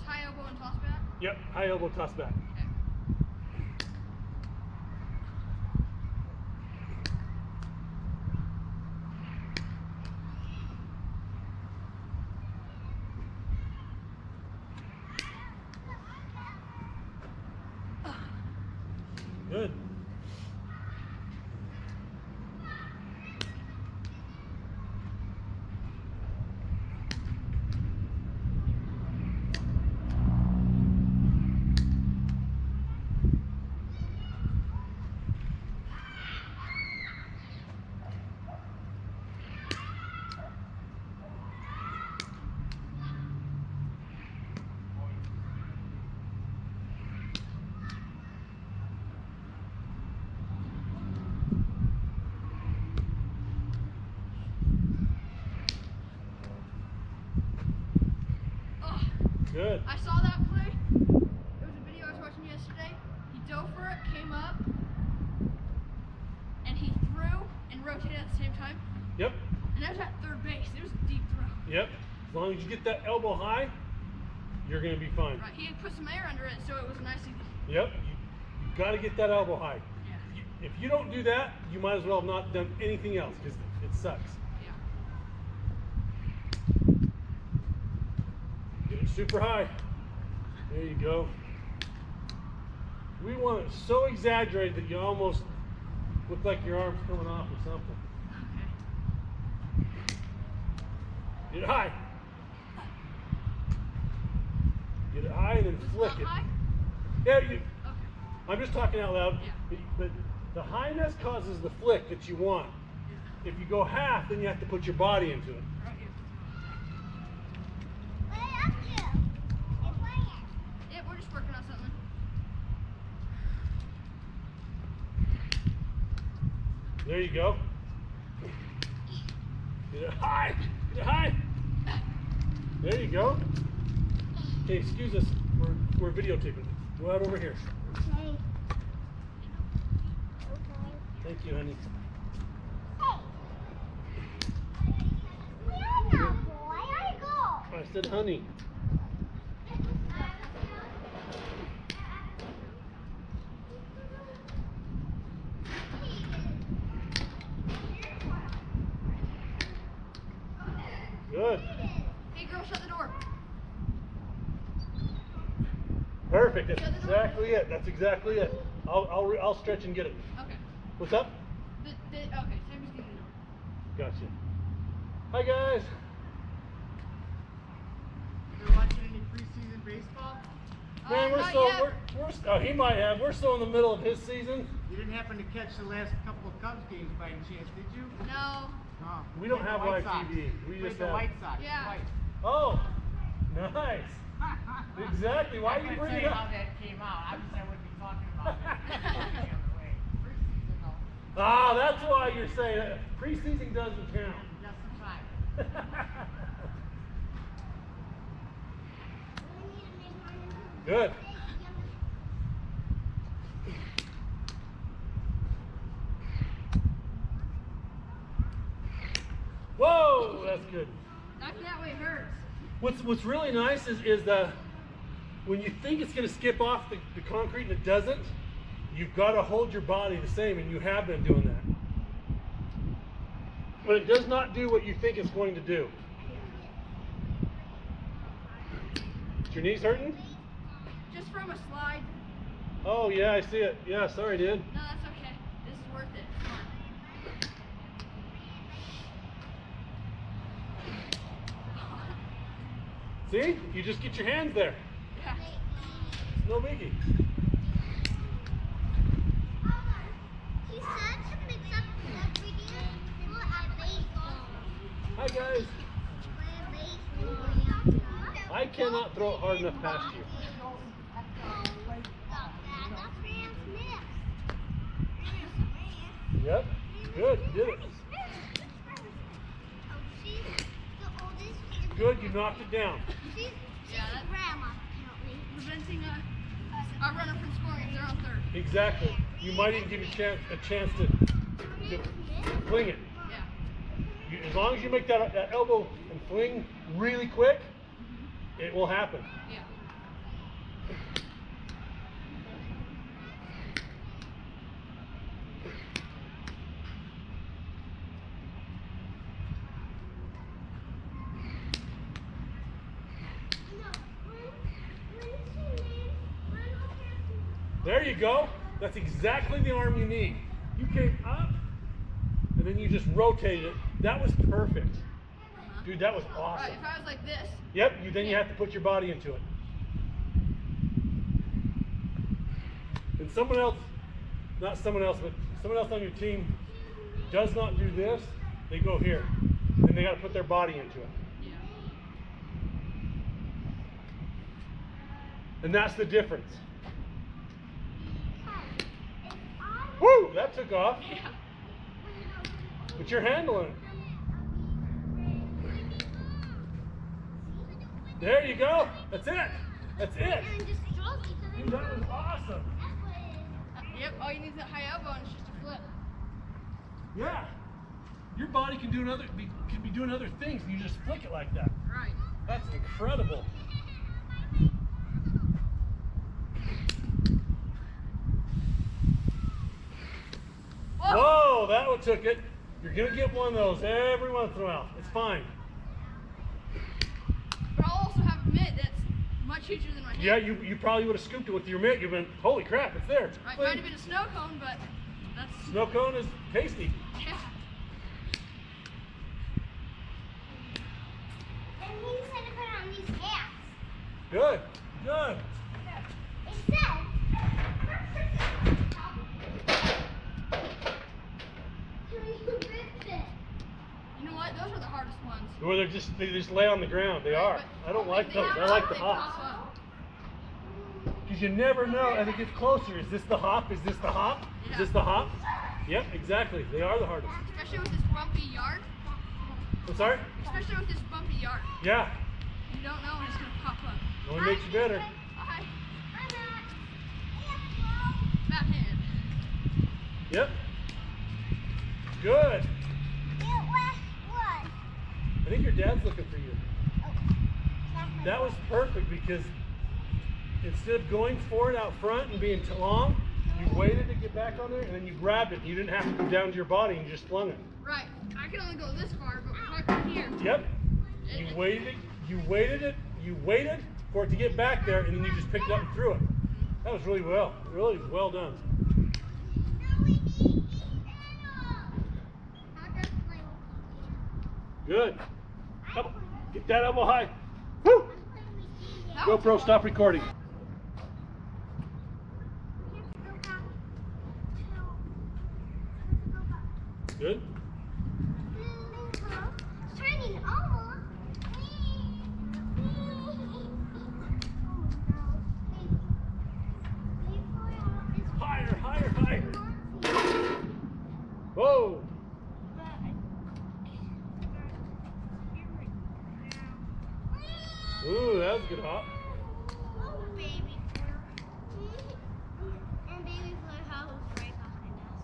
high elbow and toss back? Yep, high elbow toss back. Okay. Good. Good. I saw that play. It was a video I was watching yesterday. He dove for it, came up, and he threw and rotated at the same time. Yep. And that was at third base. It was a deep throw. Yep. As long as you get that elbow high, you're going to be fine. Right. He had put some air under it, so it was nice. Yep. You got to get that elbow high. Yeah. If you don't do that, you might as well have not done anything else because it sucks. Yeah. Get it super high. There you go. We want it so exaggerated that you almost look like your arm's coming off or something. Okay. Get it high. Get it high and then flick it. High? Yeah, Okay. I'm just talking out loud. Yeah. But the highness causes the flick that you want. Yeah. If you go half, then you have to put your body into it. Right here. Yeah, we're just working on something. There you go. Get it high. Get it high. There you go. Okay, excuse us. We're videotaping. Go out over here. Okay. Okay. Thank you, honey. Where now, boy? I go. I said honey. Good. Hey, girl, shut the door. Perfect. That's exactly it. That's exactly it. I'll stretch and get it. Okay. What's up? Okay, Sammy's getting the door. Gotcha. Hi guys. You watching any preseason baseball? Man, we're not so yet. oh, he might have. We're still in the middle of his season. You didn't happen to catch the last couple of Cubs games by any chance, did you? No. No. We don't Played have the White live Sox. TV. We Played just the have. White Sox. Yeah. Twice. Oh, nice. Exactly. Why I you can't bring tell it you up? how that came out. Obviously, I wouldn't be talking about it. The other way. Preseason, though. Ah, that's why you're saying that. Preseason doesn't count. Just some time. Good. Whoa, that's good. Knocking that way hurts. What's really nice is when you think it's going to skip off the concrete and it doesn't, you've got to hold your body the same, and you have been doing that. But it does not do what you think it's going to do. Is your knees hurting? Just from a slide. Oh yeah, I see it. Yeah, sorry, dude. No, that's okay. This is worth it. Come on. See? You just get your hands there. Yeah. It's no biggie. He said to mix up the video at baseball. Hi guys. I cannot throw it hard enough past you. Yep. Good. You did it. Good. You knocked it down. She's grandma, apparently. Preventing a runner from scoring if they're on third. Exactly. You might even give you a chance to fling it. Yeah. As long as you make that elbow and fling really quick, it will happen. Yeah. There you go. That's exactly the arm you need. You came up, and then you just rotated it. That was perfect. Dude, that was awesome. Right, if I was like this. Yep, then you have to put your body into it. And someone else, not someone else, but someone else on your team does not do this, they go here. And they got to put their body into it. Yeah. And that's the difference. Woo, that took off. Yeah. But you're handling it. There you go. That's it. That's it. Dude, that was awesome. Yep, all you need is a high elbow and it's just a flip. Yeah. Your body can be doing other things and you just flick it like that. Right. That's incredible. Whoa, that one took it. You're going to get one of those every once in a while. It's fine. But I'll also have a mitt that's much huger than my hand. Yeah, you probably would have scooped it with your mitt. You've been, holy crap, it's there. Right, might have been a snow cone, but that's... Snow cone is tasty. Yeah. And he said to put on these hats. Good, good. It said, You know what? Those are the hardest ones. Or they just lay on the ground. They are. But I don't like they those. have I like the they hops. pop up. Because you never know as it gets closer. Is this the hop? Is this the hop? Is Yeah. this the hop? Yep, exactly. They are the hardest. Especially with this bumpy yard. I'm sorry? Especially with this bumpy yard. Yeah. You don't know when it's going to pop up. Only makes you better. Hi. That hand. Yep. Good. I think your dad's looking for you. That was perfect because instead of going for it out front and being long, you waited to get back on there and then you grabbed it. You didn't have to go down to your body and you just flung it. Right. I can only go this far, but if I come here. Yep. You waited for it to get back there and then you just picked it up and threw it. That was really well done. Good. Up. Get that elbow high. Woo! GoPro, stop recording. Good. Higher, higher, higher. Whoa. Ooh, that was a good hop. Baby and baby Fleur House was right behind us.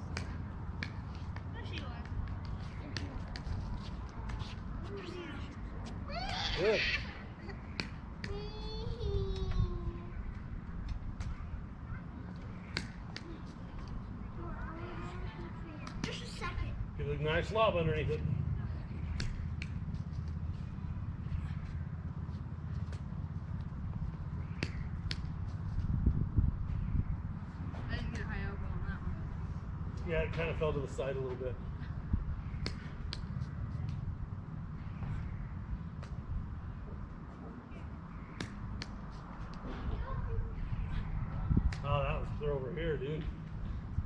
There she was. Good. Just a second. Get a nice lob underneath it. I didn't get a high elbow on that one. Yeah, it kind of fell to the side a little bit. Oh, that was throw over here, dude.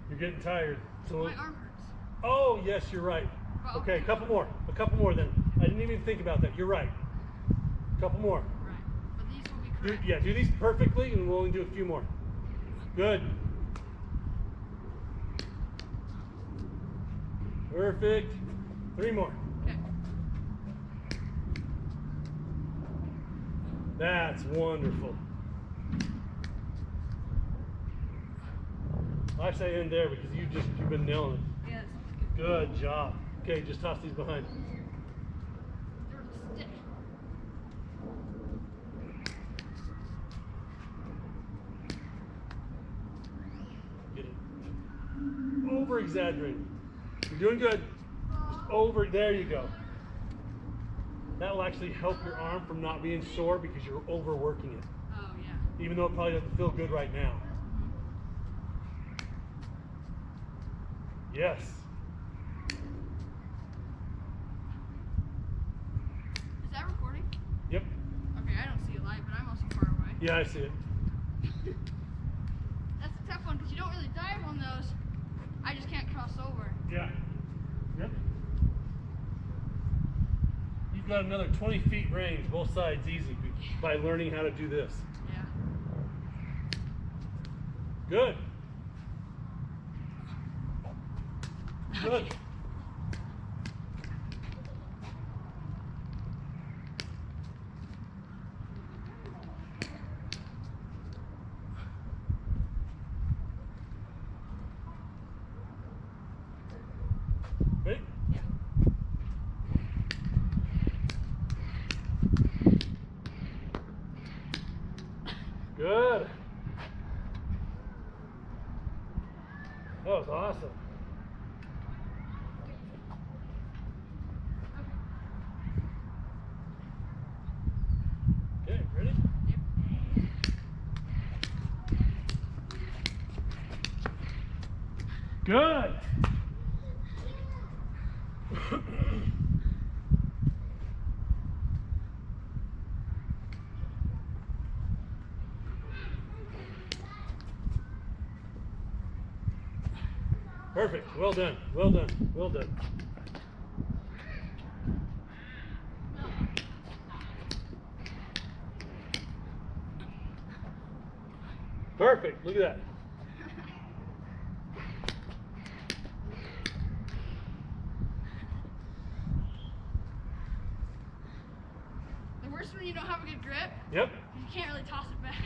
You're getting tired. So, My arm hurts. oh yes, you're right. Well, Okay, a couple more then. I didn't even think about that. You're right. A couple more. Right. But these will be correct. Yeah, do these perfectly, and we'll only do a few more. Good. Perfect. 3 more. Okay. That's wonderful. I say end there because you've been nailing it. Yes. Good job. Okay, just toss these behind. There was a stick. Get it. Over exaggerating. You're doing good. Just over. There you go. That will actually help your arm from not being sore because you're overworking it. Oh, yeah. Even though it probably doesn't feel good right now. Yes. Is that recording? Yep. Okay, I don't see a light, but I'm also far away. Yeah, I see it. That's a tough one because you don't really dive on those. I just can't cross over. Yeah. Yep. You've got another 20 feet range, both sides easy, by learning how to do this. Yeah. Good. Good. Ready? Yeah. Good. That was awesome. Okay, ready? Good. Perfect. Well done. Well done. Well done. Perfect. Look at that. The worst when you don't have a good grip, Yep. you can't really toss it back.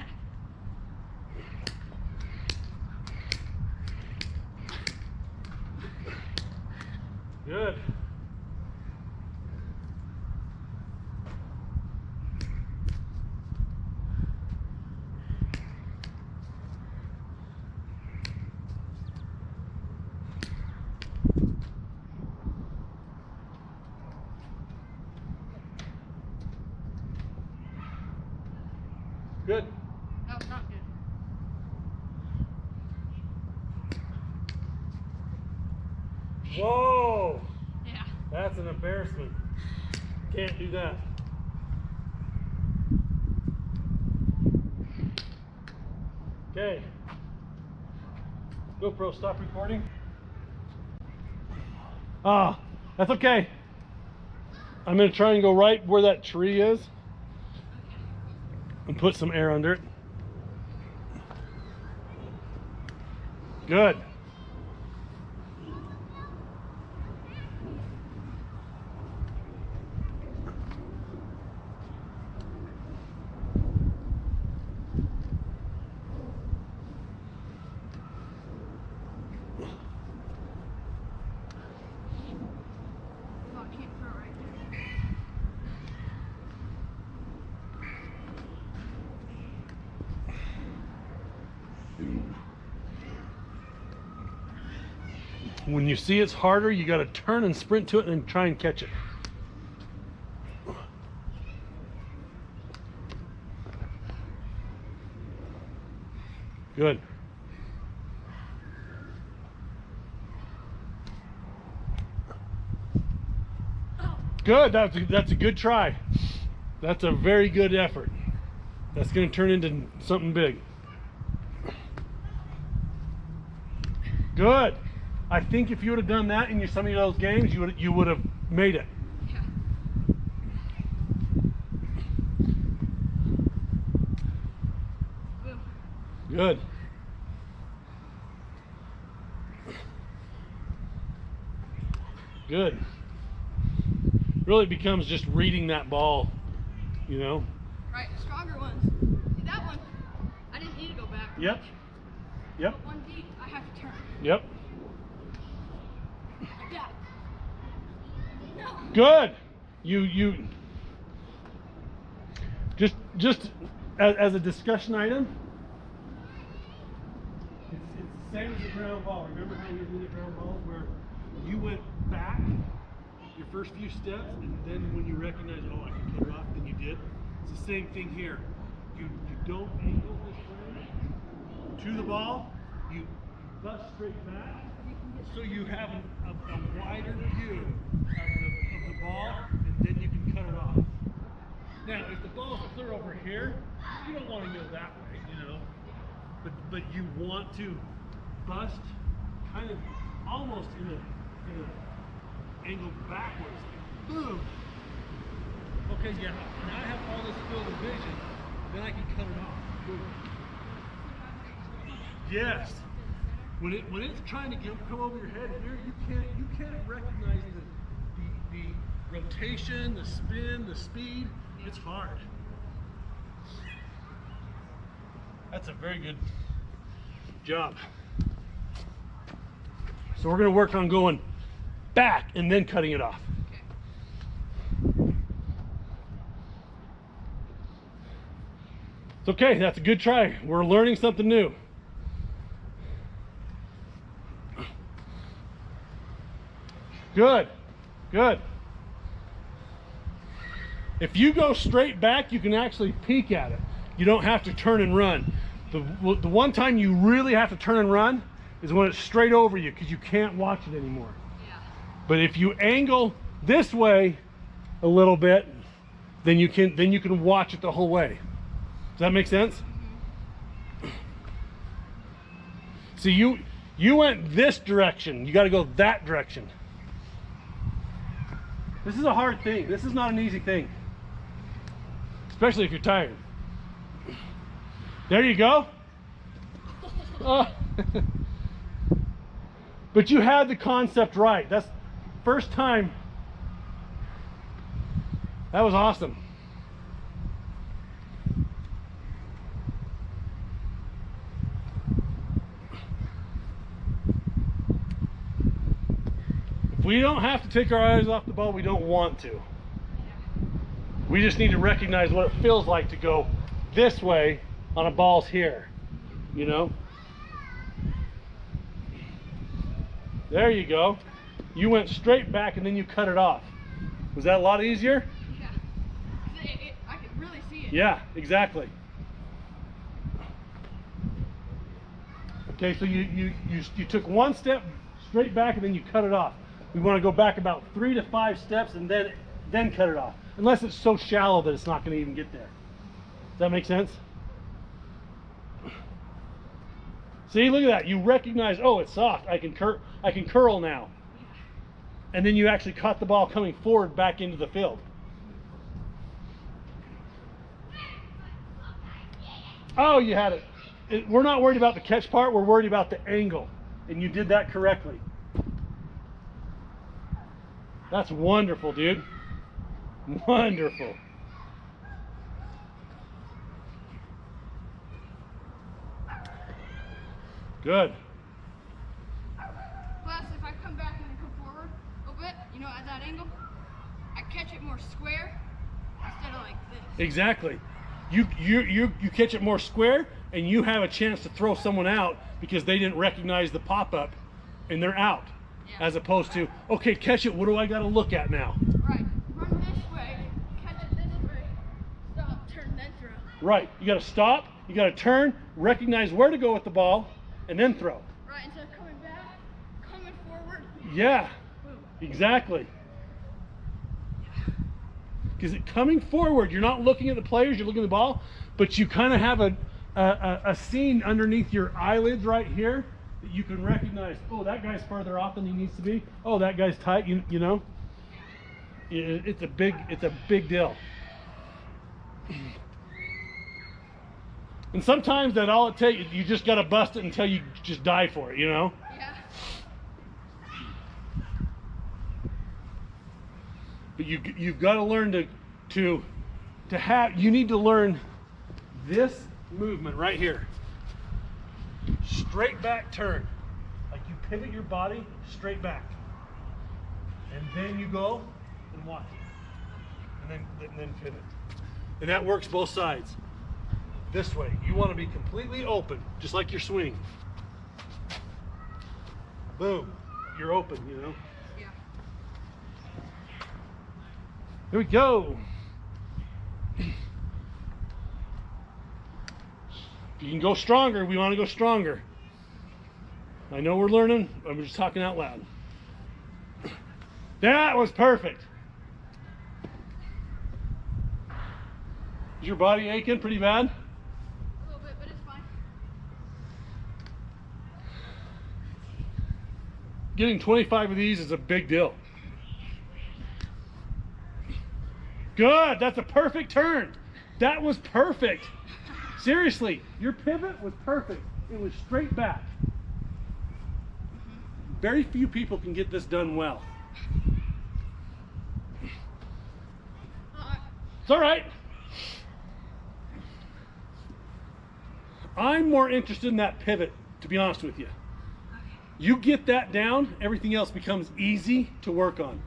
Good. Good. That was not good. Whoa. Yeah. That's an embarrassment. Can't do that. Okay. GoPro, stop recording. Ah, that's okay. I'm going to try and go right where that tree is and put some air under it. Good. Oh, I can't throw right there. When you see it's harder, you got to turn and sprint to it and try and catch it. Good. Good. That's a good try. That's a very good effort. That's going to turn into something big. Good. I think if you would have done that in some of those games, you would have made it. Yeah. Boom. Good. Good. Really becomes just reading that ball, you know? Right, stronger ones. See that one? I didn't need to go back. Yep. Yep. But one deep, I have to turn. Yep. Like that. No. Good. You just as a discussion item. It's the same as the ground ball. Remember how we did the ground balls where you went back your first few steps, and then when you recognize, oh, I can cut it off, then you did. It's the same thing here. You don't angle this way to the ball. You bust straight back. so you have a wider view of the ball, and then you can cut it off. Now, if the ball's clear over here, you don't want to go that way, you know. But you want to bust kind of almost in a angle backwards. Boom. Okay, yeah. Now I have all this field of vision. Then I can cut it off. Boom. Yes. When it's trying to come over your head here, you can't recognize the rotation, the spin, the speed. It's hard. That's a very good job. So we're going to work on going back and then cutting it off. It's okay, that's a good try. We're learning something new. Good, good. If you go straight back, you can actually peek at it. You don't have to turn and run. The one time you really have to turn and run is when it's straight over you, because you can't watch it anymore. Yeah. But if you angle this way a little bit, then you can watch it the whole way. Does that make sense? Mm-hmm. See, you went this direction. You got to go that direction. This is a hard thing. This is not an easy thing, especially if you're tired. There you go. But you had the concept right. That's first time. That was awesome. If we don't have to take our eyes off the ball, we don't want to. We just need to recognize what it feels like to go this way on a ball's here, you know? There you go. You went straight back and then you cut it off. Was that a lot easier? Yeah. I could really see it. Yeah, exactly. Okay, so you took one step straight back and then you cut it off. We want to go back about 3 to 5 steps and then cut it off. Unless it's so shallow that it's not going to even get there. Does that make sense? See, look at that. You recognize, oh, it's soft. I can curl now. And then you actually caught the ball coming forward back into the field. Oh, you had it. We're not worried about the catch part. We're worried about the angle. And you did that correctly. That's wonderful, dude. Wonderful. Good. Plus, if I come back and I come forward a little bit, you know, at that angle, I catch it more square instead of like this. Exactly. You catch it more square, and you have a chance to throw someone out because they didn't recognize the pop-up, and they're out. Yeah. As opposed to, okay, catch it, what do I got to look at now? Right. Run this way, catch it this way, stop, turn, then throw. Right. You got to stop, you got to turn, recognize where to go with the ball, and then throw. Right, instead of coming back, coming forward. Yeah, boom. Exactly. Because coming forward, you're not looking at the players, you're looking at the ball, but you kind of have a scene underneath your eyelids right here that you can recognize. Oh, that guy's farther off than he needs to be. Oh, that guy's tight. You know, it's a big deal. And sometimes that all it takes, you just got to bust it until you just die for it. You know. Yeah. But you've got to learn to have. You need to learn this movement right here. Straight back turn. Like you pivot your body straight back. And then you go and watch it. And then pivot. And that works both sides. This way. You want to be completely open, just like your swing. Boom. You're open, you know. Yeah. Here we go. If you can go stronger, we want to go stronger. I know we're learning. I'm just talking out loud. That was perfect. Is your body aching pretty bad? A little bit, but it's fine. Getting 25 of these is a big deal. Good, that's a perfect turn. That was perfect. Seriously, your pivot was perfect. It was straight back. Very few people can get this done well. It's all right. I'm more interested in that pivot, to be honest with you. You get that down, everything else becomes easy to work on.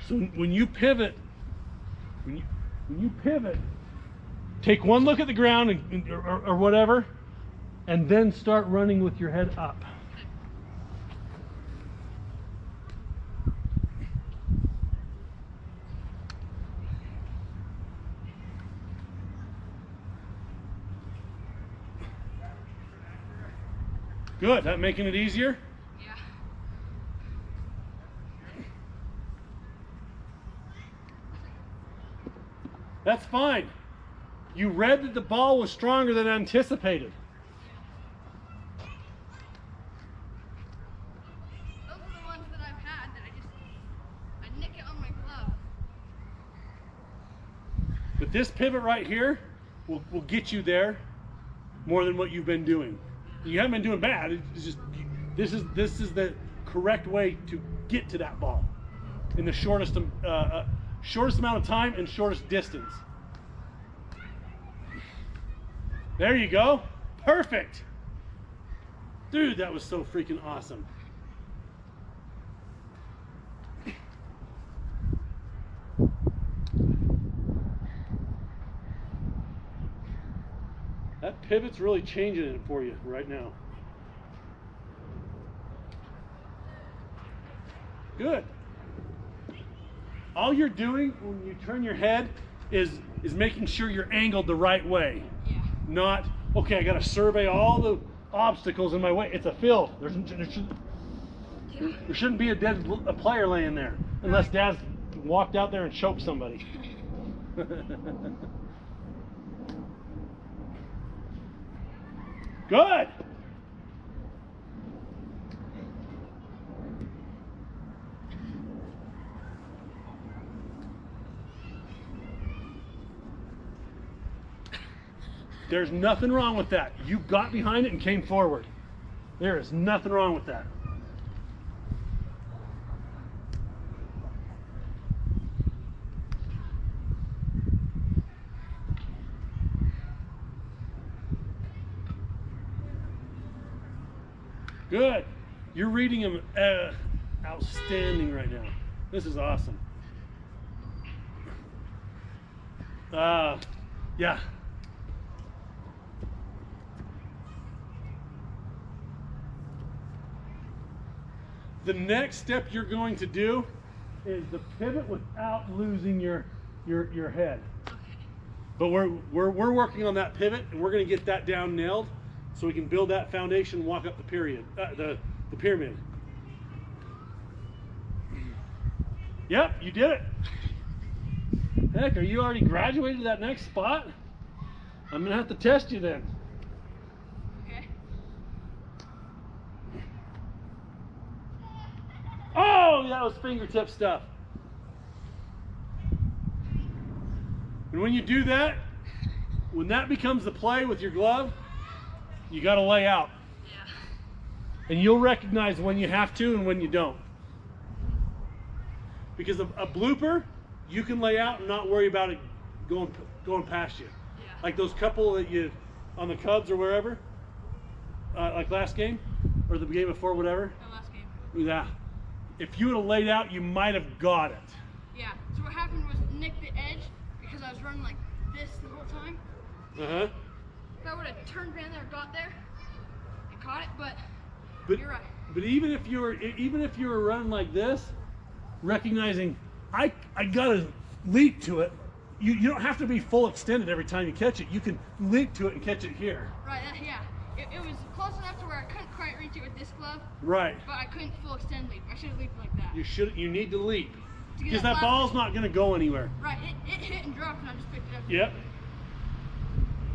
So when you pivot, when you pivot, take one look at the ground or whatever, and then start running with your head up. Good. That making it easier? Yeah. That's fine. You read that the ball was stronger than anticipated. Those are the ones that I've had that I nick it on my glove. But this pivot right here will get you there more than what you've been doing. You haven't been doing bad. It's just this is the correct way to get to that ball in the shortest amount of time and shortest distance. There you go. Perfect. Dude, that was so freaking awesome. That pivot's really changing it for you right now. Good. All you're doing when you turn your head is making sure you're angled the right way. Yeah. Not, okay, I got to survey all the obstacles in my way. It's a field. There shouldn't be a player laying there unless Dad's walked out there and choked somebody. Good. There's nothing wrong with that. You got behind it and came forward. There is nothing wrong with that. Good. You're reading them outstanding right now. This is awesome. Yeah. The next step you're going to do is the pivot without losing your head. Okay. But we're working on that pivot, and we're going to get that down nailed so we can build that foundation and walk up the pyramid. Yep, you did it. Heck, are you already graduated to that next spot? I'm going to have to test you then. Okay. Oh, that was fingertip stuff. And when you do that, when that becomes the play with your glove, you got to lay out. Yeah. And you'll recognize when you have to and when you don't. Because a blooper, you can lay out and not worry about it going past you. Yeah. Like those couple that you, on the Cubs or wherever, like last game, or the game before, whatever. The last game. Yeah. If you would have laid out, you might have got it. Yeah. So what happened was nick the edge because I was running like this the whole time. Uh-huh. If I would have turned down there, got there, and caught it, but you're right. But even if you were running like this, recognizing I gotta leap to it. You don't have to be full extended every time you catch it. You can leap to it and catch it here. Right, yeah. It was close enough to where I couldn't quite reach it with this glove, Right. but I couldn't full extend leap. I should have leaped like that. You need to leap. To get Because that last- ball's not gonna go anywhere. Right, it hit and dropped and I just picked it up. Yep.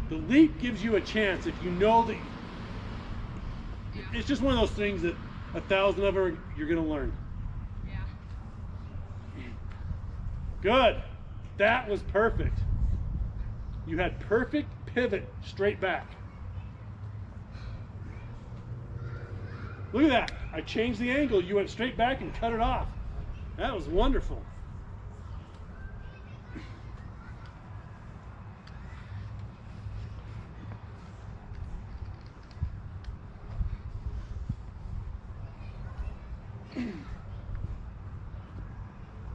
The leap gives you a chance if you know that. Yeah. It's just one of those things that 1,000 of them you're gonna learn. Yeah. Good. That was perfect. You had perfect pivot straight back. Look at that. I changed the angle. You went straight back and cut it off. That was wonderful.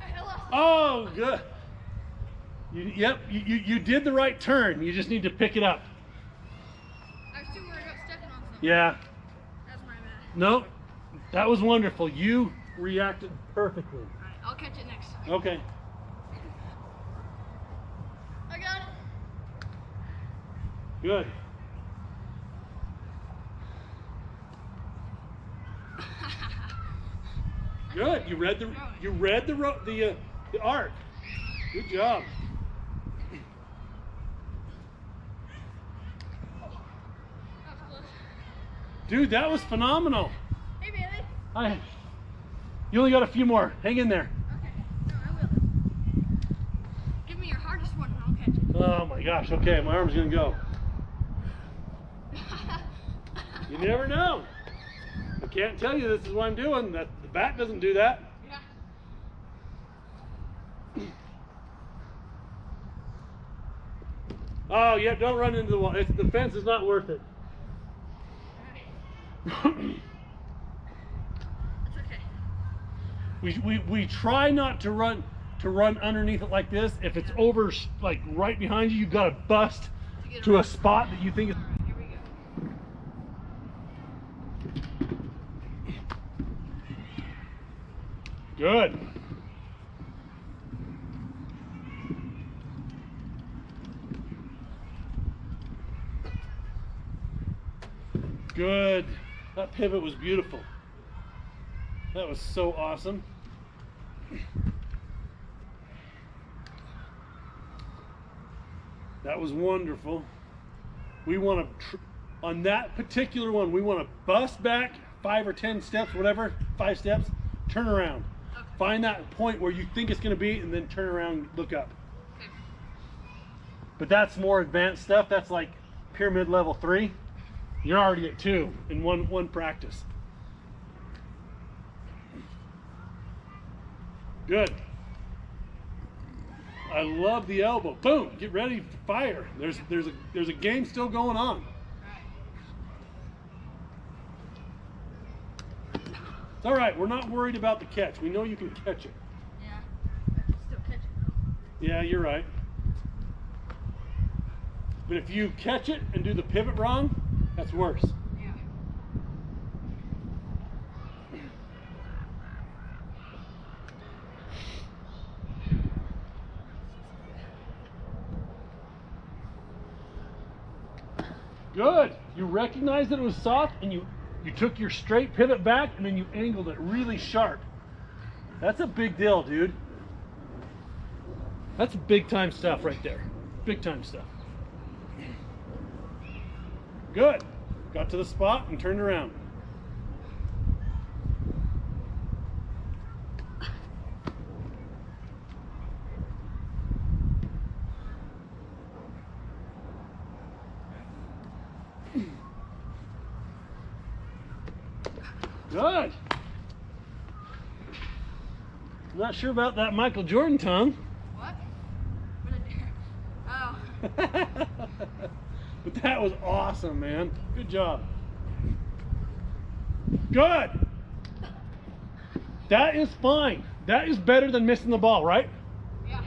I lost it. Oh, good. You did the right turn. You just need to pick it up. I was too worried about stepping on something. Yeah. That's my bad. No, that was wonderful. You reacted perfectly. Alright, I'll catch it next time. Okay. I got it. Good. Good. You read the arc. Good job. That was close. Dude, that was phenomenal. Hey, Bailey. You only got a few more. Hang in there. Okay. No, I will. Give me your hardest one and I'll catch it. Oh my gosh. Okay, my arm's gonna go. You never know. I can't tell you this is what I'm doing. That the bat doesn't do that. Yeah. Oh yeah, don't run into the wall. The fence is not worth it. Alright. It's okay. We try not to run underneath it like this. If it's over like right behind you, you gotta bust to a spot that you think is. Alright, here we go. Good. Good. That pivot was beautiful. That was so awesome. That was wonderful. We want to, on that particular one, we want to bust back 5 or 10 steps, whatever, 5 steps, turn around. Okay. Find that point where you think it's going to be and then turn around, look up. Okay. But that's more advanced stuff. That's like pyramid level 3. You're already at 2 in one practice. Good. I love the elbow. Boom! Get ready to fire. There's a game still going on. It's all right. We're not worried about the catch. We know you can catch it. Yeah. I can still catch it though. Yeah, you're right. But if you catch it and do the pivot wrong, that's worse. Yeah. Good. You recognized that it was soft and you took your straight pivot back and then you angled it really sharp. That's a big deal, dude. That's big time stuff right there. Big time stuff. Good. Got to the spot and turned around. Good. I'm not sure about that Michael Jordan tongue. What? What did I do? Oh. But that was awesome, man. Good job. Good. That is fine. That is better than missing the ball, right? Yeah.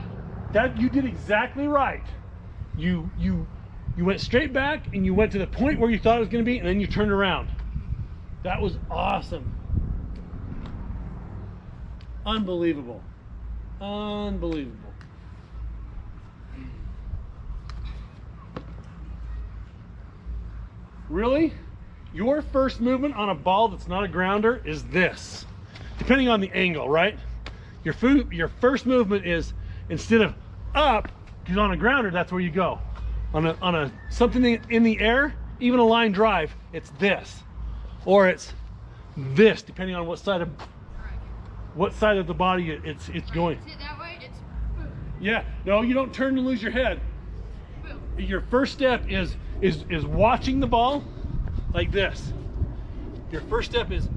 That you did exactly right. you went straight back and you went to the point where you thought it was going to be, and then you turned around. That was awesome. Unbelievable. Unbelievable. Really? Your first movement on a ball that's not a grounder is this. Depending on the angle, right? Your first movement is, instead of up, because on a grounder, that's where you go. On a something in the air, even a line drive, it's this. Or it's this, depending on what side of the body it's going. Is it that way? It's boom. Yeah, no, you don't turn and lose your head. Boom. Your first step is watching the ball like this. Your first step is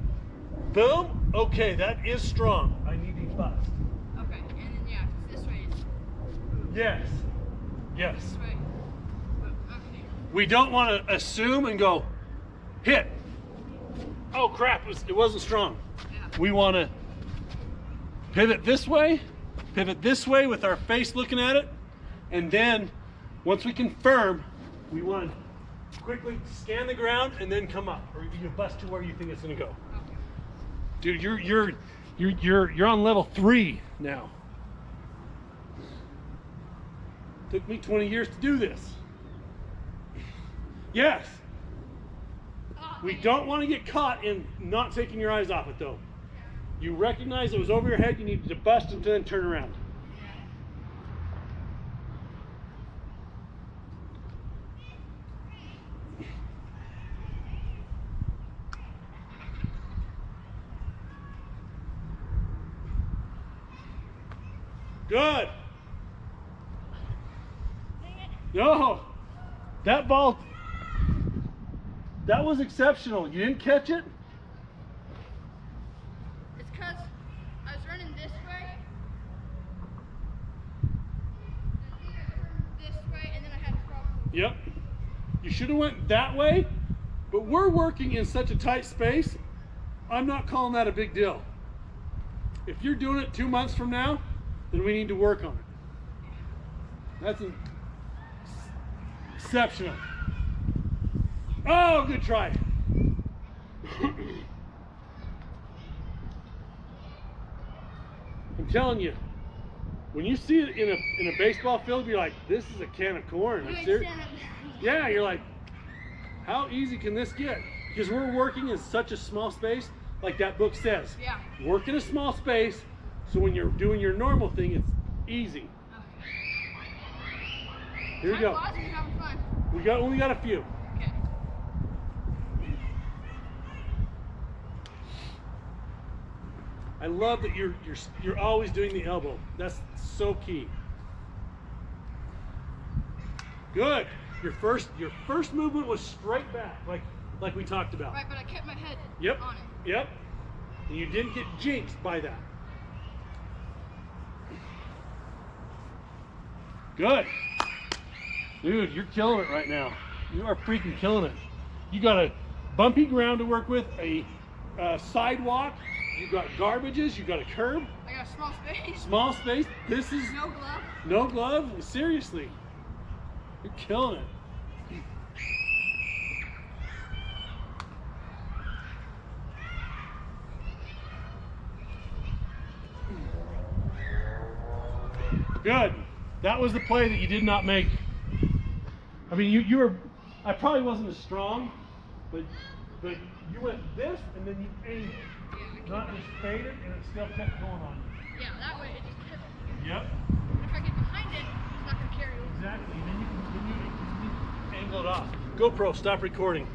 boom. Okay, that is strong. I need these busts. Okay, and then yeah, this way is boom. Yes. Yes. This way. Boom. Okay. We don't want to assume and go hit. Oh crap, it wasn't strong. Yeah. We want to pivot this way with our face looking at it, and then once we confirm, we want to quickly scan the ground and then come up, or you bust to where you think it's going to go. Okay. Dude, you're on level 3 now. Took me 20 years to do this. Yes. We don't want to get caught in not taking your eyes off it though. You recognize it was over your head, you need to bust and then turn around. Good. No, that ball, that was exceptional. You didn't catch it? It's because I was running this way, and then I had a problem. Yep. You should have went that way, but we're working in such a tight space, I'm not calling that a big deal. If you're doing it 2 months from now, then we need to work on it. That's exceptional. Oh, good try. I'm telling you, when you see it in a baseball field, you're like, this is a can of corn. You I'm ain't serious. stand up. Yeah, you're like, how easy can this get? Because we're working in such a small space, like that book says. Yeah. Work in a small space, so when you're doing your normal thing, it's easy. Here we go. Time flies when you're having fun. We only got a few. Okay. I love that you're always doing the elbow. That's so key. Good. Your first movement was straight back, like we talked about. Right, but I kept my head Yep. on it. Yep. And you didn't get jinxed by that. Good. Dude, you're killing it right now. You are freaking killing it. You got a bumpy ground to work with, a sidewalk, you got garbages, you got a curb. I got a small space. Small space. This is No glove. no glove. Seriously. You're killing it. Good. That was the play that you did not make. I mean, you were, I probably wasn't as strong, but you went this and then you aimed it. Not just faded and it still kept going on you. Yeah, that way it just kept. Yep. If I get behind it, it's not going to carry over. Exactly. Then you can angle it off. GoPro, stop recording.